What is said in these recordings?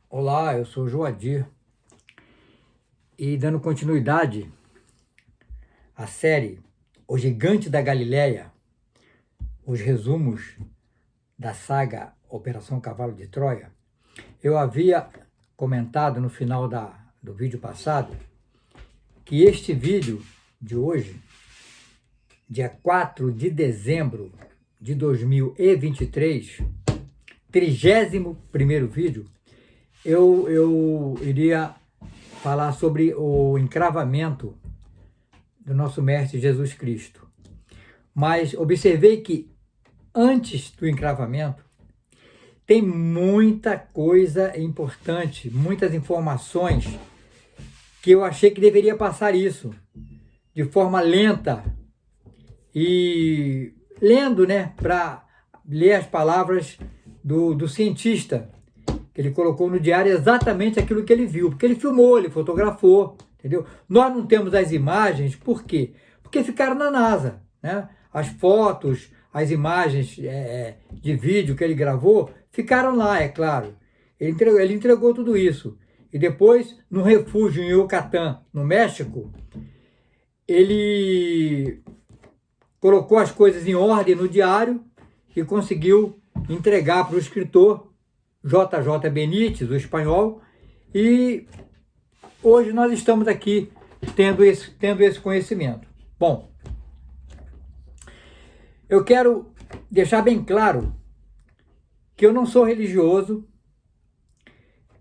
Olá, eu sou Joadir e dando continuidade à série O Gigante da Galileia, os resumos da saga Operação Cavalo de Troia, eu havia comentado no final do vídeo passado que este vídeo de hoje, dia 4 de dezembro de 2023, 31º vídeo, eu iria falar sobre o encravamento do nosso Mestre Jesus Cristo. Mas observei que antes do encravamento tem muita coisa importante, muitas informações que eu achei que deveria passar isso de forma lenta e lendo, né, para ler as palavras do cientista. Ele colocou no diário exatamente aquilo que ele viu, porque ele filmou, ele fotografou, entendeu? Nós não temos as imagens, por quê? Porque ficaram na NASA, né? As fotos, as imagens de vídeo que ele gravou, ficaram lá, é claro. Ele entregou tudo isso. E depois, no refúgio em Yucatán, no México, ele colocou as coisas em ordem no diário e conseguiu entregar para o escritor JJ Benítez, o espanhol, e hoje nós estamos aqui tendo esse conhecimento. Bom, eu quero deixar bem claro que eu não sou religioso,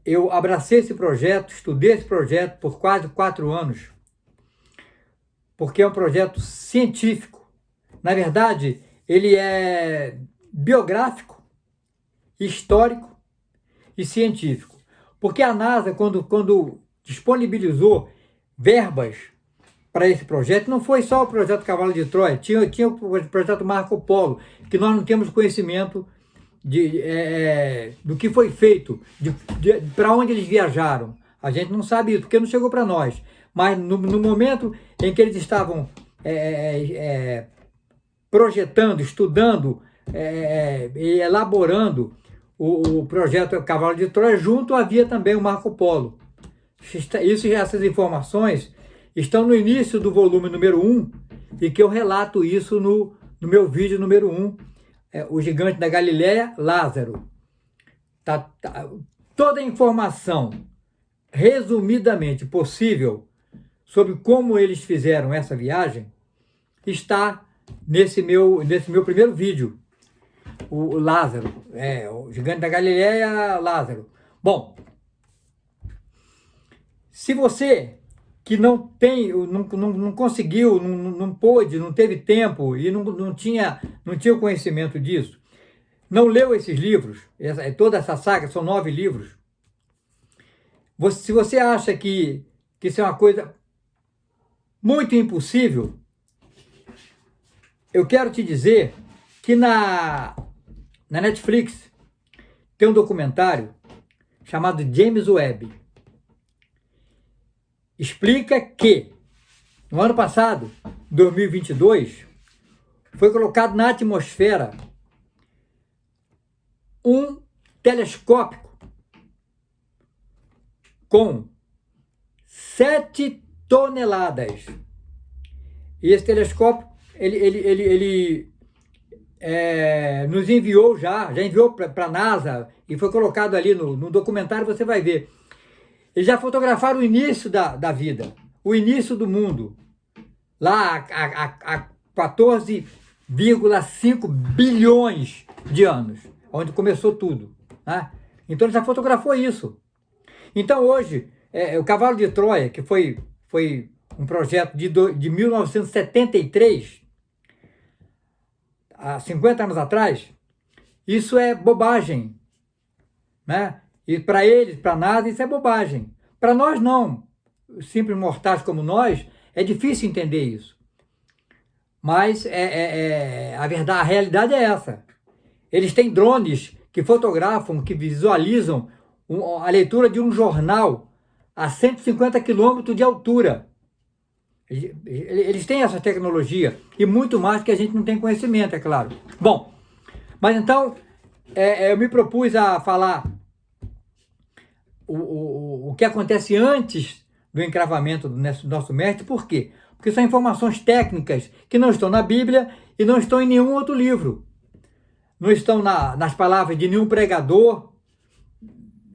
eu abracei esse projeto, estudei esse projeto por quase 4 anos, porque é um projeto científico. Na verdade, ele é biográfico, histórico e científico. Porque a NASA, quando disponibilizou verbas para esse projeto, não foi só o projeto Cavalo de Troia, tinha o projeto Marco Polo, que nós não temos conhecimento do que foi feito, para onde eles viajaram. A gente não sabe isso, porque não chegou para nós. Mas no momento em que eles estavam projetando, estudando e elaborando o projeto Cavalo de Troia, junto havia também o Marco Polo. Essas informações estão no início do volume número 1, e que eu relato isso no meu vídeo número 1, O Gigante da Galileia, Lázaro. Toda a informação, resumidamente possível, sobre como eles fizeram essa viagem, está nesse meu primeiro vídeo, o Lázaro, o Gigante da Galileia, Lázaro. Bom, se você que não conseguiu, não pôde, não teve tempo e não tinha o conhecimento disso, não leu esses livros, toda essa saga, são 9 livros, se você acha que isso é uma coisa muito impossível, eu quero te dizer que na Netflix tem um documentário chamado James Webb. Explica que no ano passado, 2022, foi colocado na atmosfera um telescópio com 7 toneladas. E esse telescópio, ele nos enviou já enviou para a NASA e foi colocado ali no documentário, você vai ver. Eles já fotografaram o início da vida, o início do mundo, lá há 14,5 bilhões de anos, onde começou tudo, né? Então ele já fotografou isso. Então hoje, o Cavalo de Troia, que foi um projeto de 1973, há 50 anos atrás, isso é bobagem, né? E para eles, para a NASA, isso é bobagem. Para nós não, simples mortais como nós, é difícil entender isso. Mas a verdade, a realidade é essa. Eles têm drones que fotografam, que visualizam a leitura de um jornal a 150 quilômetros de altura. Eles têm essa tecnologia e muito mais que a gente não tem conhecimento, é claro. Bom, mas então eu me propus a falar o que acontece antes do encravamento do nosso mestre. Por quê? Porque são informações técnicas que não estão na Bíblia e não estão em nenhum outro livro. Não estão nas palavras de nenhum pregador,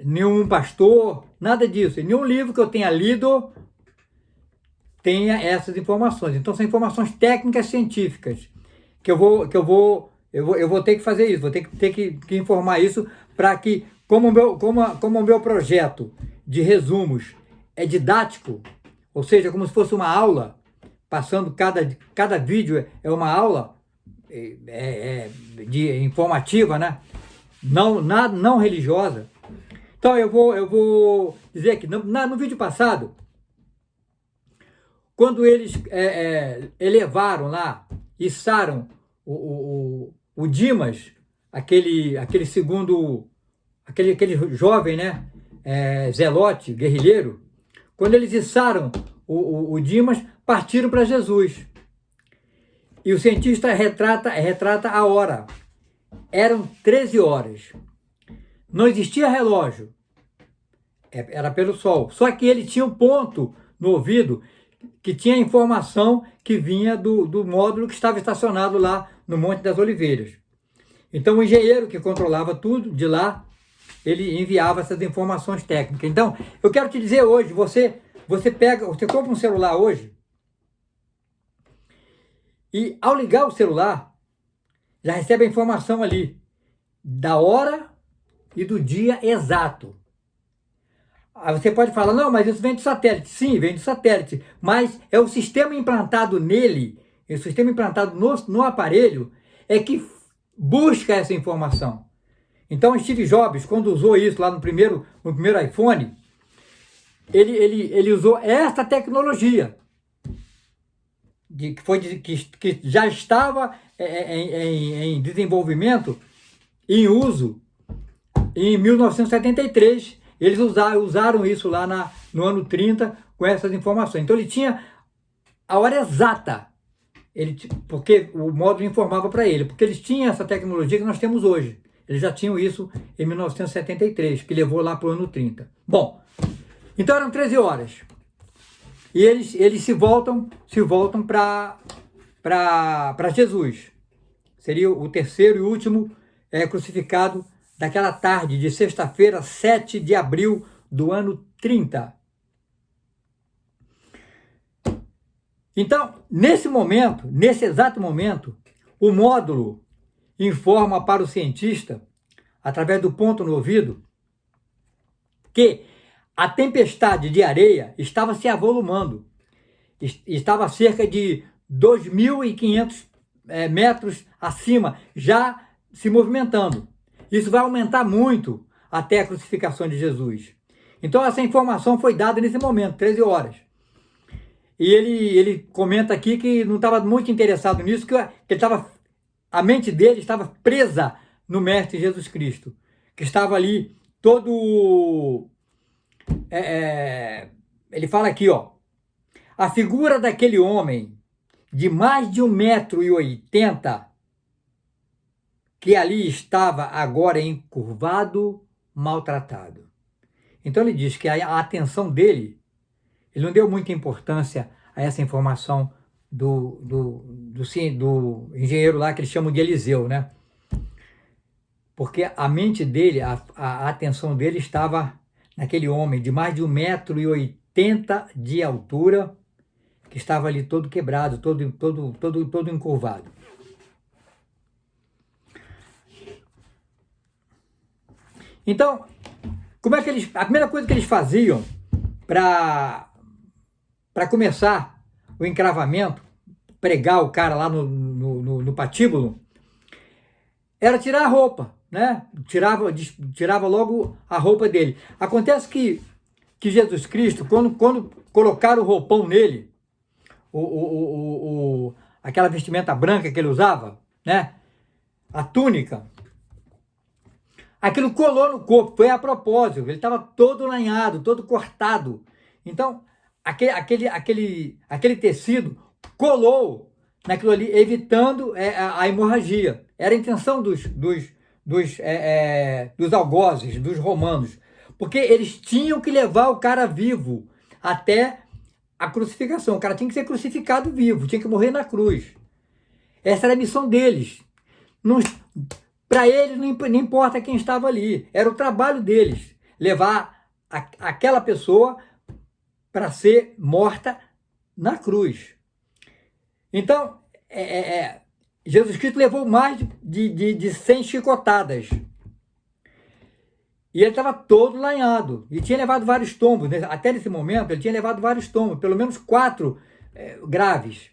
nenhum pastor, nada disso. Em nenhum livro que eu tenha lido tenha essas informações. Então são informações técnicas científicas que eu vou ter que fazer isso, vou ter que informar isso para que, como o meu projeto de resumos é didático, ou seja, como se fosse uma aula, passando cada vídeo é uma aula informativa, né? Não religiosa. Então eu vou dizer que no vídeo passado, quando eles elevaram lá, içaram o Dimas, aquele jovem, né, zelote, guerrilheiro, quando eles içaram o Dimas, partiram para Jesus. E o cientista retrata a hora. Eram 13 horas. Não existia relógio. Era pelo sol. Só que ele tinha um ponto no ouvido que tinha informação que vinha do módulo que estava estacionado lá no Monte das Oliveiras. Então o engenheiro que controlava tudo de lá, ele enviava essas informações técnicas. Então, eu quero te dizer hoje, você compra um celular hoje, e ao ligar o celular, já recebe a informação ali da hora e do dia exato. Aí você pode falar, não, mas isso vem do satélite. Sim, vem do satélite, mas é o sistema implantado nele, o sistema implantado no aparelho, é que busca essa informação. Então, Steve Jobs, quando usou isso lá no primeiro iPhone, ele usou essa tecnologia, que já estava em desenvolvimento, em uso, em 1973. Eles usaram isso lá no ano 30 com essas informações. Então ele tinha a hora exata, porque o módulo informava para ele, porque eles tinham essa tecnologia que nós temos hoje. Eles já tinham isso em 1973, que levou lá para o ano 30. Bom, então eram 13 horas. E eles se voltam para Jesus. Seria o terceiro e último crucificado daquela tarde de sexta-feira, 7 de abril do ano 30. Então, nesse exato momento, o módulo informa para o cientista, através do ponto no ouvido, que a tempestade de areia estava se avolumando. Estava a cerca de 2.500 metros acima, já se movimentando. Isso vai aumentar muito até a crucificação de Jesus. Então essa informação foi dada nesse momento, 13 horas. E ele comenta aqui que não estava muito interessado nisso, que a mente dele estava presa no Mestre Jesus Cristo, que estava ali todo... ele fala aqui, ó, a figura daquele homem de mais de 1,80 m, que ali estava agora encurvado, maltratado. Então ele diz que a atenção dele, ele não deu muita importância a essa informação do engenheiro lá, que eles chamam de Eliseu, né? Porque a mente dele, a atenção dele estava naquele homem de mais de 1,80 m de altura, que estava ali todo quebrado, todo encurvado. Então, a primeira coisa que eles faziam para começar o encravamento, pregar o cara lá no patíbulo, era tirar a roupa, né? Tirava logo a roupa dele. Acontece que Jesus Cristo, quando colocaram o roupão nele, aquela vestimenta branca que ele usava, né? A túnica, aquilo colou no corpo, foi a propósito, ele estava todo lanhado, todo cortado. Então, aquele tecido colou naquilo ali, evitando a hemorragia. Era a intenção dos algozes, dos romanos, Porque eles tinham que levar o cara vivo até a crucificação. O cara tinha que ser crucificado vivo, tinha que morrer na cruz. Essa era a missão deles. Para eles não importa quem estava ali, era o trabalho deles, levar aquela pessoa para ser morta na cruz. Então, Jesus Cristo levou mais de 100 chicotadas. E ele estava todo lanhado. E tinha levado vários tombos. Né? Até nesse momento, ele tinha levado vários tombos, pelo menos 4 graves.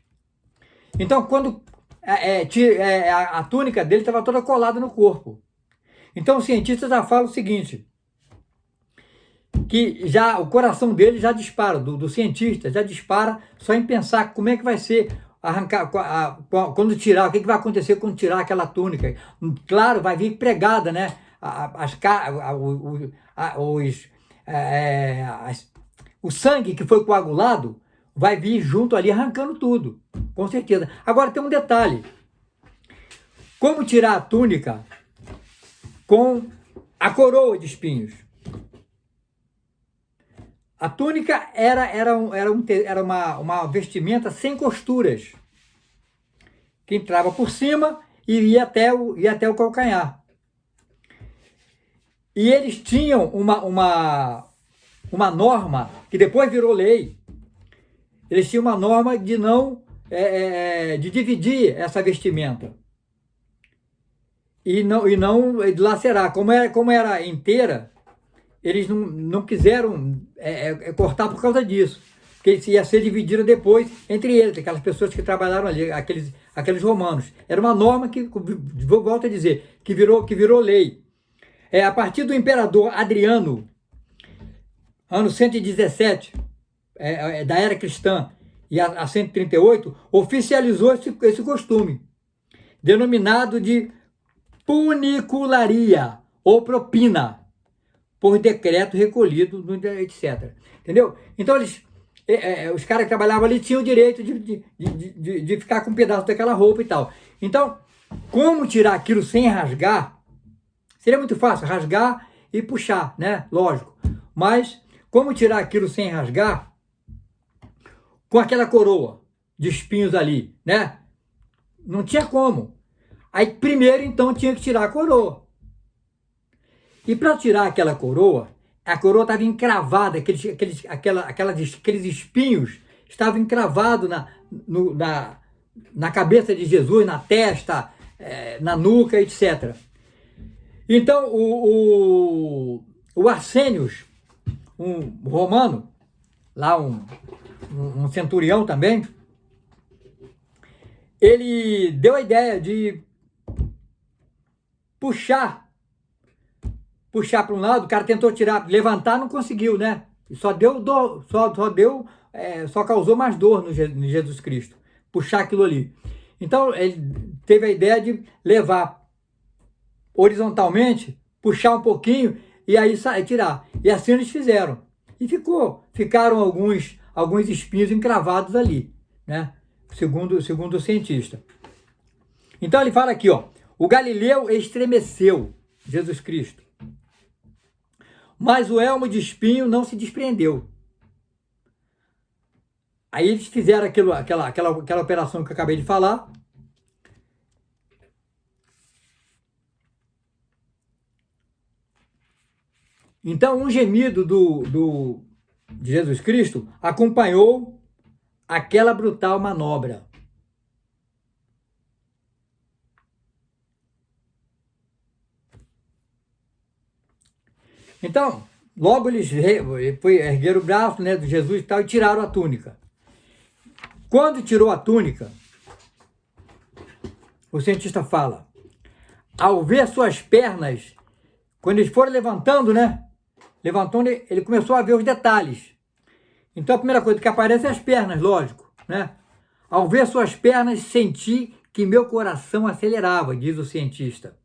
Então, quando a túnica dele estava toda colada no corpo. Então, os cientistas já falam o seguinte, que já o coração dele já dispara, do cientista, já dispara só em pensar como é que vai ser arrancar, quando tirar, o que vai acontecer quando tirar aquela túnica. Claro, vai vir pregada, né? O sangue que foi coagulado vai vir junto ali, arrancando tudo, com certeza. Agora tem um detalhe, como tirar a túnica com a coroa de espinhos? A túnica era uma vestimenta sem costuras, que entrava por cima e ia até o calcanhar. E eles tinham uma norma, que depois virou lei. Eles tinham uma norma de não de dividir essa vestimenta. E não lacerar. Como era inteira, eles não quiseram cortar por causa disso. Porque ia ser dividida depois entre eles, aquelas pessoas que trabalharam ali, aqueles romanos. Era uma norma que, volto a dizer, que virou lei. A partir do imperador Adriano, ano 117, da era cristã, e a 138, oficializou esse costume, denominado de punicularia ou propina, por decreto recolhido, etc. Entendeu? Então, os caras que trabalhavam ali tinham o direito de ficar com um pedaço daquela roupa e tal. Então, como tirar aquilo sem rasgar? Seria muito fácil rasgar e puxar, né? Lógico. Mas, como tirar aquilo sem rasgar? Com aquela coroa de espinhos ali, né? Não tinha como. Aí, primeiro, então, tinha que tirar a coroa. E para tirar aquela coroa, a coroa estava encravada, aqueles espinhos estavam encravados na cabeça de Jesus, na testa, na nuca, etc. Então, o Arsênios, um romano, lá um centurião também, ele deu a ideia de puxar para um lado, o cara tentou levantar, não conseguiu, né? Só causou mais dor no Jesus Cristo, puxar aquilo ali. Então, ele teve a ideia de levar horizontalmente, puxar um pouquinho e aí tirar. E assim eles fizeram. E ficaram alguns espinhos encravados ali, né? Segundo o cientista. Então ele fala aqui, ó, o Galileu estremeceu, Jesus Cristo, mas o elmo de espinho não se desprendeu. Aí eles fizeram aquela operação que eu acabei de falar. Então, um gemido de Jesus Cristo acompanhou aquela brutal manobra. Então, logo eles ergueram o braço, né, de Jesus e tal, e tiraram a túnica. Quando tirou a túnica, o cientista fala, ao ver suas pernas, quando eles foram levantando, né, ele começou a ver os detalhes. Então a primeira coisa que aparece é as pernas, lógico, né? Ao ver suas pernas, senti que meu coração acelerava, diz o cientista.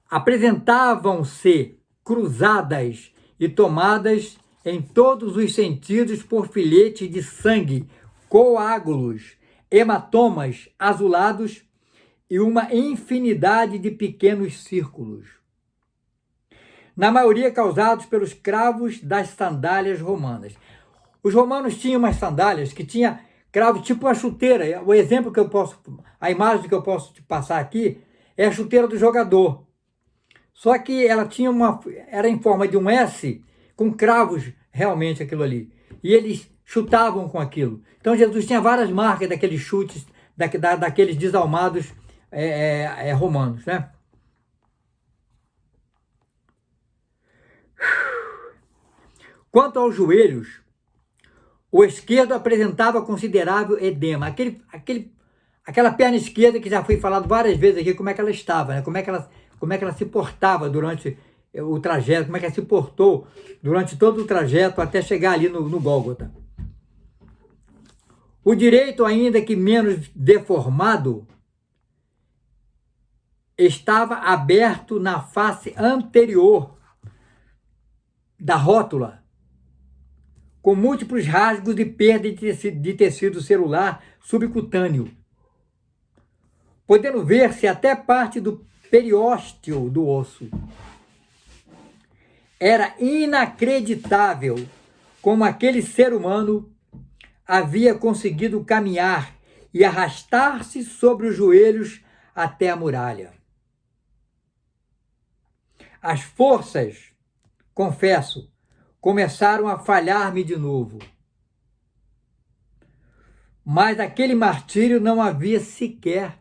Apresentavam-se cruzadas e tomadas em todos os sentidos por filhetes de sangue, coágulos, hematomas azulados e uma infinidade de pequenos círculos. na maioria causados pelos cravos das sandálias romanas. Os romanos tinham umas sandálias que tinha cravo tipo uma chuteira. O exemplo que eu posso, a imagem que eu posso te passar aqui é a chuteira do jogador. Só que ela tinha era em forma de um S com cravos realmente aquilo ali. E eles chutavam com aquilo. Então Jesus tinha várias marcas daqueles chutes, daqueles desalmados romanos, né? Quanto aos joelhos, o esquerdo apresentava considerável edema. Aquela perna esquerda que já foi falado várias vezes aqui, como é que ela estava, né? Como é que ela se portava durante o trajeto, como é que ela se portou durante todo o trajeto até chegar ali no Gólgota. O direito, ainda que menos deformado, estava aberto na face anterior da rótula, com múltiplos rasgos e perda de tecido celular subcutâneo, podendo ver-se até parte do periósteo do osso. Era inacreditável como aquele ser humano havia conseguido caminhar e arrastar-se sobre os joelhos até a muralha. As forças, confesso, começaram a falhar-me de novo. Mas aquele martírio não havia sequer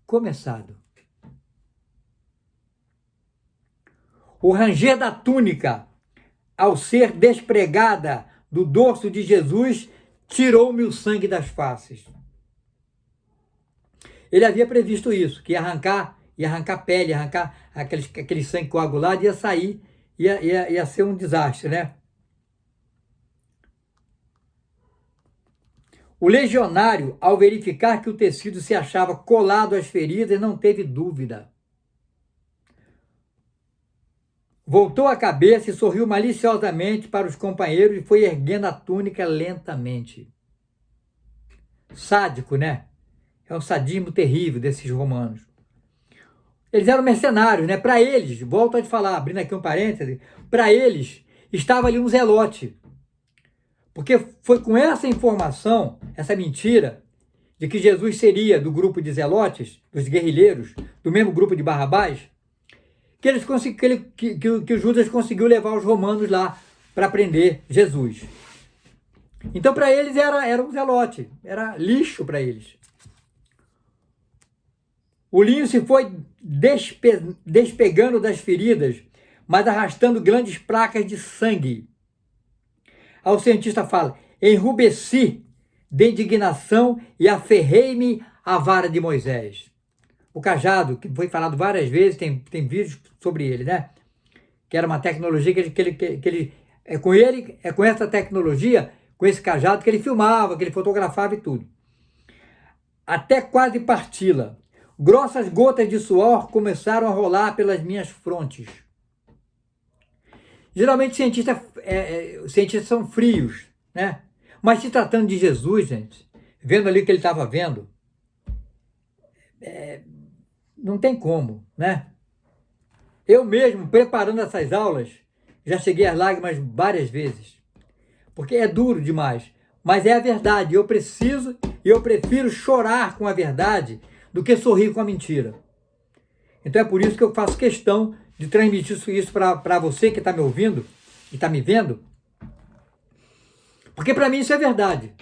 começado. O ranger da túnica, ao ser despregada do dorso de Jesus, tirou-me o sangue das faces. Ele havia previsto isso, que ia arrancar pele, arrancar aquele sangue coagulado, ia sair, ia ser um desastre, né? O legionário, ao verificar que o tecido se achava colado às feridas, não teve dúvida. Voltou a cabeça e sorriu maliciosamente para os companheiros e foi erguendo a túnica lentamente. Sádico, né? É um sadismo terrível desses romanos. Eles eram mercenários, né? Para eles, volto a te falar, abrindo aqui um parêntese, para eles estava ali um zelote. Porque foi com essa informação, essa mentira, de que Jesus seria do grupo de zelotes, dos guerrilheiros, do mesmo grupo de Barrabás, que o Judas conseguiu levar os romanos lá para prender Jesus. Então, para eles, era um zelote, era lixo para eles. O linho se foi despegando das feridas, mas arrastando grandes placas de sangue. Aí o cientista fala: enrubesci de indignação e aferrei-me à vara de Moisés. O cajado, que foi falado várias vezes, tem vídeos sobre ele, né? Que era uma tecnologia com essa tecnologia, com esse cajado, que ele filmava, que ele fotografava e tudo. Até quase parti-la. Grossas gotas de suor começaram a rolar pelas minhas frontes. Geralmente cientistas são frios, né? Mas se tratando de Jesus, gente, vendo ali o que ele estava vendo, não tem como, né? Eu mesmo, preparando essas aulas, já cheguei às lágrimas várias vezes. Porque é duro demais. Mas é a verdade. Eu prefiro chorar com a verdade do que sorrir com a mentira. Então é por isso que eu faço questão de transmitir isso para você que está me ouvindo e está me vendo. Porque para mim isso é verdade.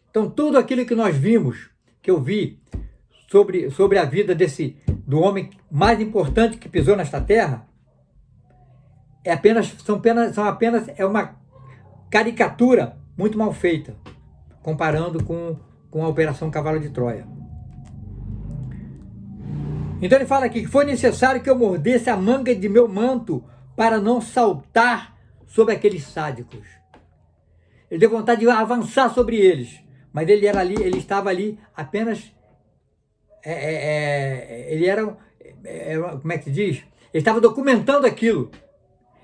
Então tudo aquilo que nós vimos, que eu vi sobre a vida do homem mais importante que pisou nesta terra, é uma caricatura muito mal feita, comparando com a Operação Cavalo de Troia. Então ele fala aqui que foi necessário que eu mordesse a manga de meu manto para não saltar sobre aqueles sádicos. Ele deu vontade de avançar sobre eles, mas ele estava ali apenas... ele era... como é que se diz? Ele estava documentando aquilo.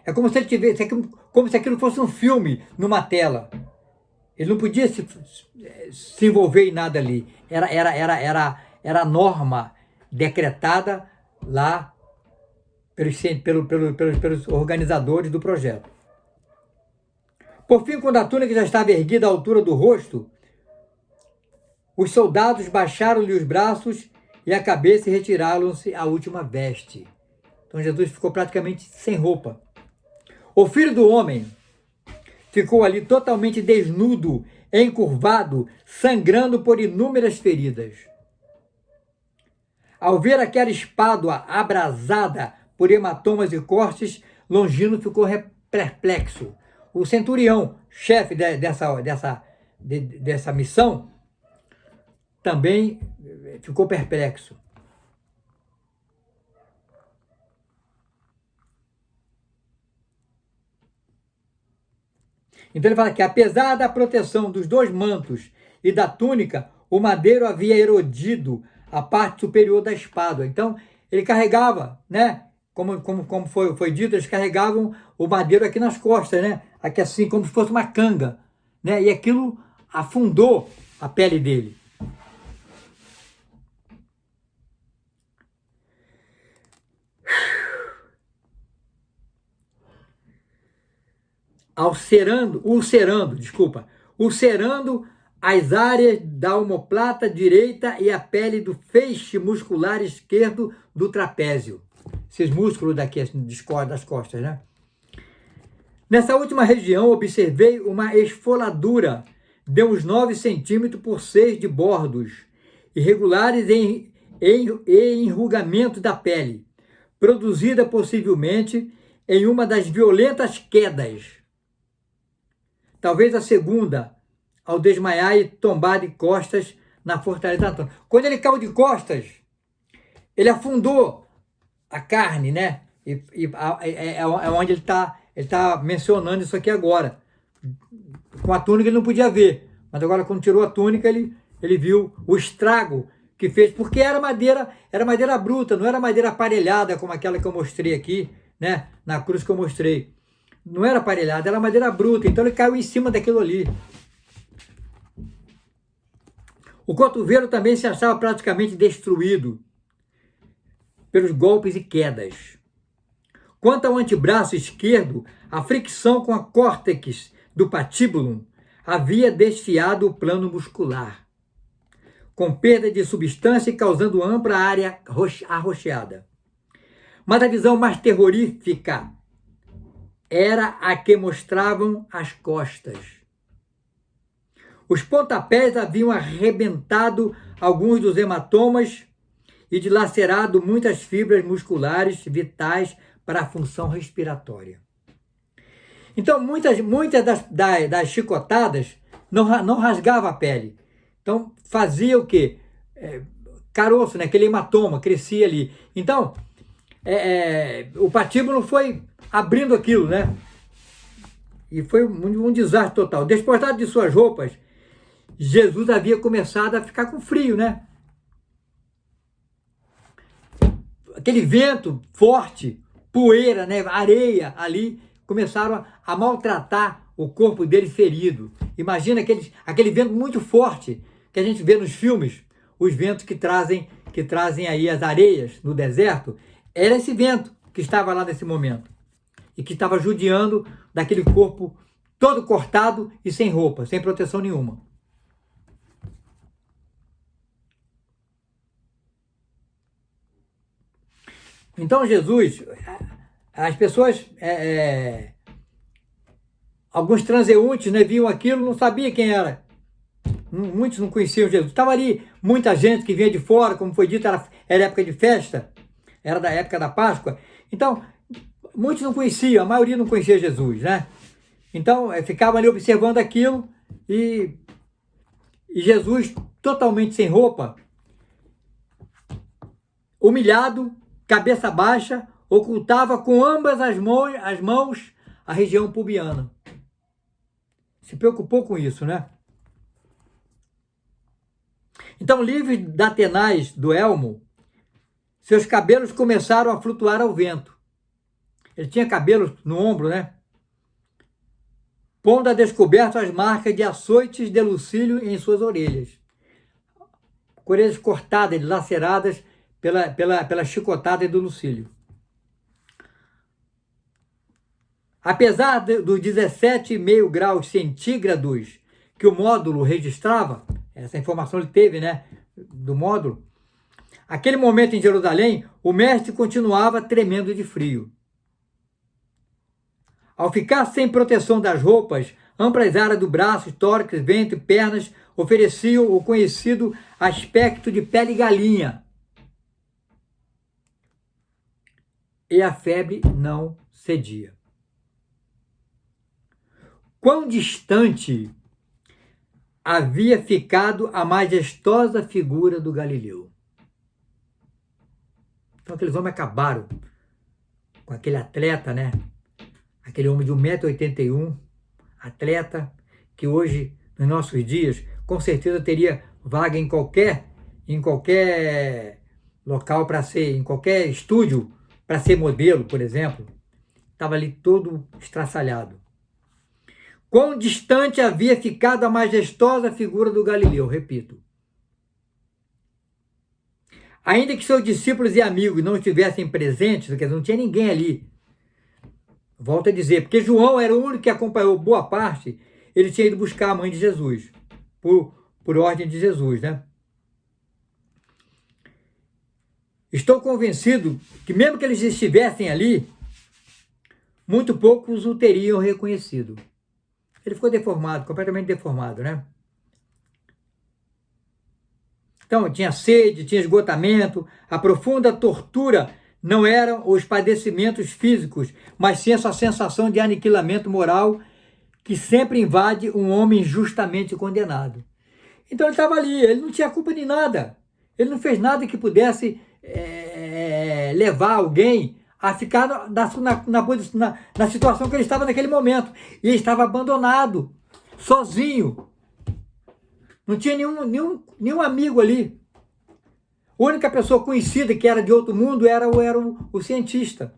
É como se ele tivesse, como se aquilo fosse um filme numa tela. Ele não podia se envolver em nada ali. Era a norma decretada lá pelos organizadores do projeto. Por fim, quando a túnica já estava erguida à altura do rosto, os soldados baixaram-lhe os braços e a cabeça e retiraram-se a última veste. Então Jesus ficou praticamente sem roupa. O Filho do Homem ficou ali totalmente desnudo, encurvado, sangrando por inúmeras feridas. Ao ver aquela espádua abrasada por hematomas e cortes, Longino ficou perplexo. O centurião, chefe dessa missão, também ficou perplexo. Então ele fala que, apesar da proteção dos dois mantos e da túnica, o madeiro havia erodido a parte superior da espada. Então ele carregava, né? Como foi dito, eles carregavam o madeiro aqui nas costas, né? Aqui assim, como se fosse uma canga, né? E aquilo afundou a pele dele. Ulcerando as áreas da omoplata direita e a pele do feixe muscular esquerdo do trapézio. Esses músculos daqui das costas, né? Nessa última região, observei uma esfoladura de uns 9 centímetros por 6 de bordos, irregulares em enrugamento da pele, produzida possivelmente em uma das violentas quedas. Talvez a segunda, ao desmaiar e tombar de costas na fortaleza Antônio. Quando ele caiu de costas, ele afundou a carne, né? É onde ele está mencionando isso aqui agora. Com a túnica ele não podia ver, mas agora quando tirou a túnica ele viu o estrago que fez, porque era madeira bruta, não era madeira aparelhada como aquela que eu mostrei aqui, né? Na cruz que eu mostrei. Não era aparelhada, era madeira bruta, então ele caiu em cima daquilo ali. O cotovelo também se achava praticamente destruído pelos golpes e quedas. Quanto ao antebraço esquerdo, a fricção com a córtex do patíbulo havia desfiado o plano muscular, com perda de substância e causando ampla área arroxeada. Mas a visão mais terrorífica era a que mostravam as costas. Os pontapés haviam arrebentado alguns dos hematomas e dilacerado muitas fibras musculares vitais para a função respiratória. Então, muitas das chicotadas não rasgava a pele. Então, fazia o quê? Caroço, né? Aquele hematoma, crescia ali. Então, o patíbulo foi abrindo aquilo, né? E foi um desastre total. Despojado de suas roupas, Jesus havia começado a ficar com frio, né? Aquele vento forte, poeira, né? Areia ali, começaram a maltratar o corpo dele ferido. Imagina aquele vento muito forte que a gente vê nos filmes, os ventos que trazem aí as areias no deserto. Era esse vento que estava lá nesse momento e que estava judiando daquele corpo todo cortado e sem roupa, sem proteção nenhuma. Então Jesus, as pessoas, alguns transeuntes, né, viam aquilo, não sabia quem era. Muitos não conheciam Jesus. Estava ali muita gente que vinha de fora, como foi dito, era época de festa, era da época da Páscoa. Então, muitos não conheciam, a maioria não conhecia Jesus, né? Então, ficavam ali observando aquilo e Jesus, totalmente sem roupa, humilhado, cabeça baixa, ocultava com ambas as mãos a região pubiana. Se preocupou com isso, né? Então, livre da tenaz do elmo, seus cabelos começaram a flutuar ao vento. Ele tinha cabelos no ombro, né? Pondo a descoberto as marcas de açoites de Lucílio em suas orelhas. Orelhas cortadas, laceradas pela chicotada do Lucílio. Apesar dos 17,5 graus centígrados que o módulo registrava, essa informação ele teve, né, do módulo, aquele momento em Jerusalém, o mestre continuava tremendo de frio. Ao ficar sem proteção das roupas, amplas áreas do braço, tórax, ventre e pernas ofereciam o conhecido aspecto de pele galinha. E a febre não cedia. Quão distante havia ficado a majestosa figura do Galileu. Então aqueles homens acabaram com aquele atleta, né? Aquele homem de 1,81 m, atleta, que hoje, nos nossos dias, com certeza teria vaga em qualquer local para ser, em qualquer estúdio para ser modelo, por exemplo. Estava ali todo estraçalhado. Quão distante havia ficado a majestosa figura do Galileu, repito. Ainda que seus discípulos e amigos não estivessem presentes, quer dizer, não tinha ninguém ali. Volto a dizer, porque João era o único que acompanhou boa parte, ele tinha ido buscar a mãe de Jesus, por ordem de Jesus, né? Estou convencido que mesmo que eles estivessem ali, muito poucos o teriam reconhecido. Ele ficou deformado, completamente deformado, né? Então, tinha sede, tinha esgotamento, a profunda tortura não eram os padecimentos físicos, mas sim essa sensação de aniquilamento moral que sempre invade um homem injustamente condenado. Então ele estava ali, ele não tinha culpa de nada. Ele não fez nada que pudesse levar alguém a ficar na situação que ele estava naquele momento. E ele estava abandonado, sozinho. Não tinha nenhum amigo ali. A única pessoa conhecida que era de outro mundo era o cientista.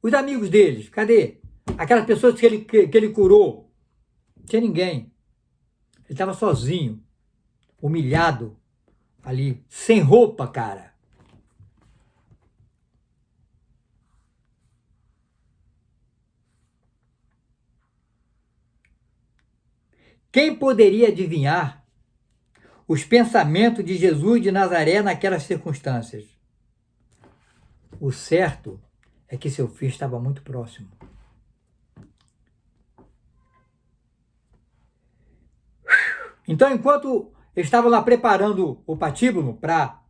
Os amigos deles, cadê? Aquelas pessoas que ele curou. Não tinha ninguém. Ele estava sozinho, humilhado, ali, sem roupa, cara. Quem poderia adivinhar os pensamentos de Jesus de Nazaré naquelas circunstâncias? O certo é que seu fim estava muito próximo. Então, enquanto eles estavam lá preparando o patíbulo para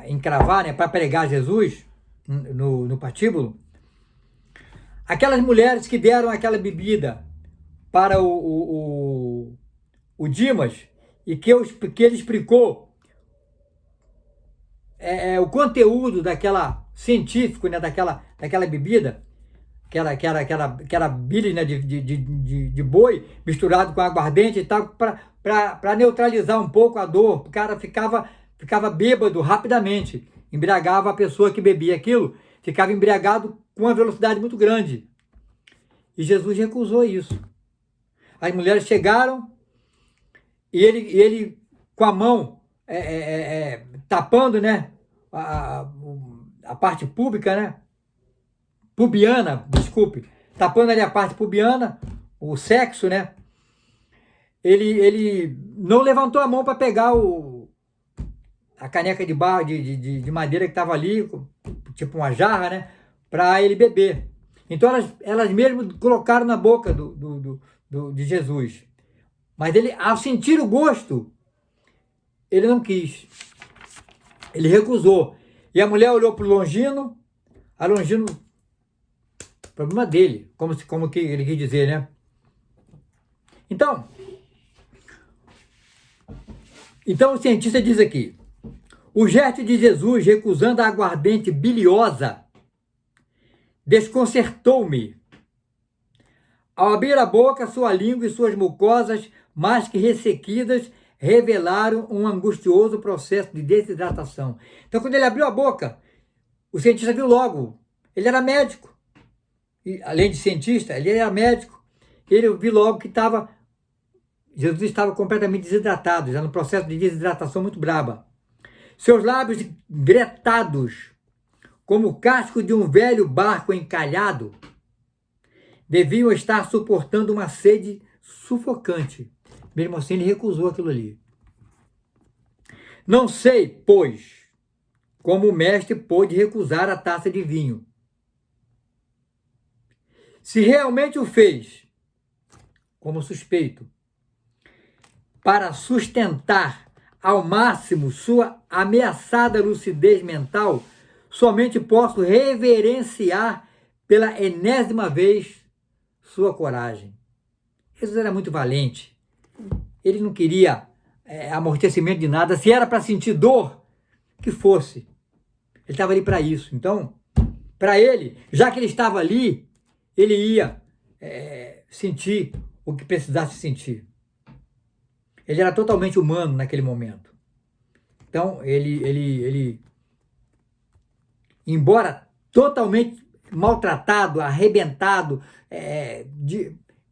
encravar, né, para pregar Jesus no patíbulo, aquelas mulheres que deram aquela bebida para o Dimas e que ele explicou o conteúdo daquela científico, né, daquela bebida, que era bile, né, de boi misturado com aguardente e tal, para neutralizar um pouco a dor. O cara ficava bêbado rapidamente, embriagava a pessoa que bebia aquilo, ficava embriagado com uma velocidade muito grande. E Jesus recusou isso. As mulheres chegaram e ele com a mão tapando, né, a parte pública, né, pubiana, desculpe, tapando ali a parte pubiana, o sexo, né, ele não levantou a mão para pegar a caneca de barro, de madeira que estava ali, tipo uma jarra, né, para ele beber. Então elas mesmas colocaram na boca de Jesus. Mas ele, ao sentir o gosto, ele não quis. Ele recusou. E a mulher olhou para o Longino, a Longino, problema dele, como que ele quis dizer, né? Então o cientista diz aqui, o gesto de Jesus recusando a aguardente biliosa desconcertou-me. Ao abrir a boca, sua língua e suas mucosas, mais que ressequidas, revelaram um angustioso processo de desidratação. Então, quando ele abriu a boca, o cientista viu logo. Ele era médico. E, além de cientista, ele era médico. Ele viu logo que Jesus estava completamente desidratado, já no processo de desidratação muito braba. Seus lábios gretados como o casco de um velho barco encalhado, deviam estar suportando uma sede sufocante. Mesmo assim, ele recusou aquilo ali. Não sei, pois, como o mestre pôde recusar a taça de vinho. Se realmente o fez, como suspeito, para sustentar ao máximo sua ameaçada lucidez mental, somente posso reverenciar pela enésima vez sua coragem. Jesus era muito valente. Ele não queria amortecimento de nada. Se era para sentir dor, que fosse. Ele estava ali para isso. Então, para ele, já que ele estava ali, ele ia sentir o que precisasse sentir. Ele era totalmente humano naquele momento. Então, ele embora totalmente maltratado, arrebentado,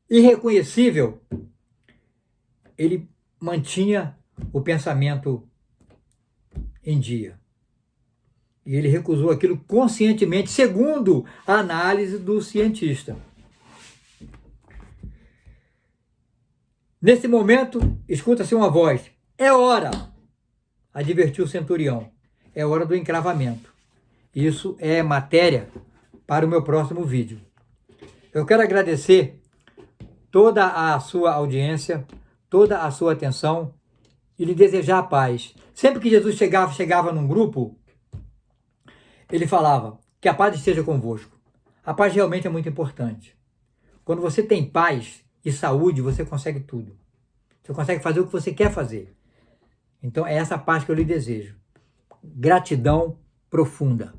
irreconhecível, ele mantinha o pensamento em dia. E ele recusou aquilo conscientemente, segundo a análise do cientista. Nesse momento, escuta-se uma voz. É hora, advertiu o centurião. É hora do encravamento. Isso é matéria para o meu próximo vídeo. Eu quero agradecer toda a sua audiência, toda a sua atenção e lhe desejar a paz. Sempre que Jesus chegava num grupo, ele falava que a paz esteja convosco. A paz realmente é muito importante. Quando você tem paz e saúde, você consegue tudo. Você consegue fazer o que você quer fazer. Então é essa paz que eu lhe desejo. Gratidão profunda.